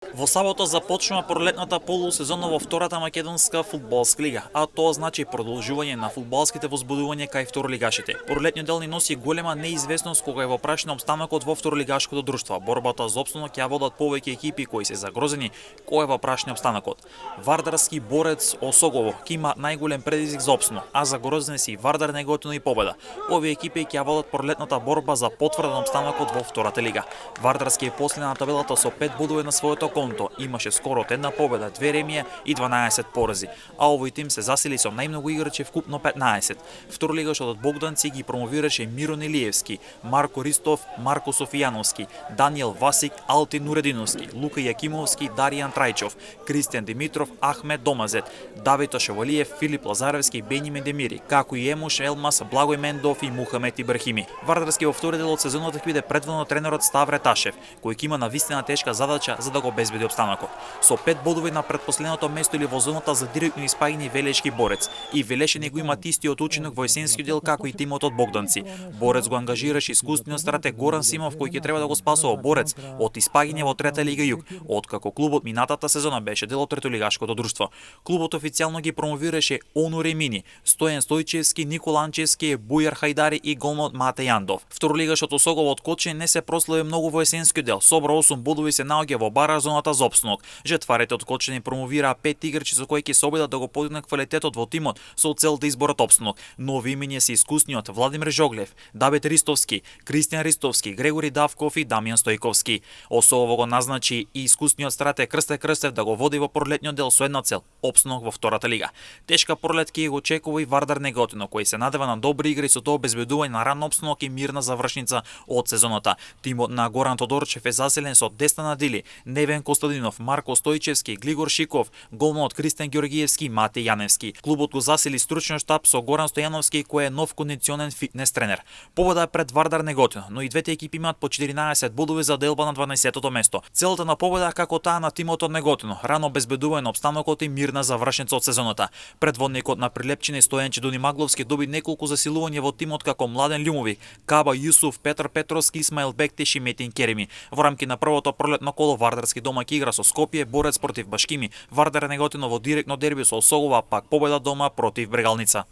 Во сабота започнува пролетната полусезона во втората македонска фудбалска лига, а тоа значи продолжување на фудбалските возбудувања кај второлигашите. Пролетниот дел ни носи голема неизвестност кога е во прашање обстанокот во второлигашкото друштво. Борбата за опстанок ќе водат повеќе екипи кои се загрозени кој е во прашање обстанокот. Вардарски борец Осогово ќе има најголем предизвик за опстанок, а загрозени се и Вардар, Неготино и Победа. Овие екипи ќе водат пролетната борба за потврда на обстанокот во втората лига. Вардарски е последен на табелата со 5 бодови на своето конто, имаше скоро од една победа, 2 ремија и 12 порази, а овој тим се засили со најмногу играчи вкупно 15. Второлигашот од Богданци ги промовираше Мирон Илиевски, Марко Ристов, Марко Софијановски, Даниел Васик, Алтин Нурединовски, Лука Јакимовски, Даријан Трајчов, Кристијан Димитров, Ахмет Домазет, Давид Шевалиев, Филип Лазаревски, Бенимен Демири, како и Емуш Елмас, Благој Мендов и Мухамет Ибрахими. Вардарски во втори дел од сезоната ќе биде предводен од тренерот Ставре Ташев, кој ќе има навистина тешка задача за да го обезбеди обстанокот. Со 5 бодови на предпоследното место или во зоната за директно испаѓање Велешки борец. И Велешени го имат истиот учинок во есенскиот дел како и тимот од Богданци. Борец го ангажираше искусниот стратег Горан Симов, кој ќе треба да го спасува Борец од испаѓање во трета лига Југ, откако клубот минатата сезона беше дел од третолигашкото друштво. Клубот официјално ги промовираше Оно Ремини, Стојан Стојчевски, Никола Анчевски, Бујар Хајдари и голмот Мате Јандов. Второлигашот Осогово од Коче не се прослави многу во есенскиот дел. Собра 8 бодови се наоѓа во бара зоната за опстанок. Жетварите од Кочани промовираа 5 играчи со кои ќе се обидат да го подигнат квалитетот во тимот со цел да изборат опстанок. Нови имиња се искусниот Владимир Жоглев, Давид Ристовски, Кристијан Ристовски, Грегори Давков и Дамјан Стојковски. Осогово го назначи и искусниот стратег Крсте Крстев да го води во пролетниот дел со една цел – опстанок во втората лига. Тешка пролет ќе го очекува и Вардар Неготино, кој се надева на добри игри со тоа обезбедување на ран опстанок и мирна завршница од сезоната. Тимот на Горан Тодорчев е заселен со Десна Надили, Невен Костадинов, Марко Стојчевски, Глигор Шиков, голманот Кристијан Ѓоргиевски и Мате Јаневски. Клубот го засили стручниот штаб со Горан Стојановски, кој е нов кондиционен фитнес тренер. Победа е пред Вардар Неготино, но и двете екипи имаат по 14 бодови за делба на 12-тото место. Целта на победа како таа на тимот од Неготино, рано обезбедување на обстанокот и мирна завршница од сезоната. Предводникот на Прилепчине Стојанче Дунимагловски доби неколку засилувања во тимот како Младен Љумовик, Каба Јусуф, Петар Петровски, Исмаил Бектеш и Метин Кереми. Во рамки на првото пролетно коло Вардарски домаќи игра со Скопје, Борец против Башкими, Вардар Неготино во директно дерби со Осогово, пак победа дома против Брегалница.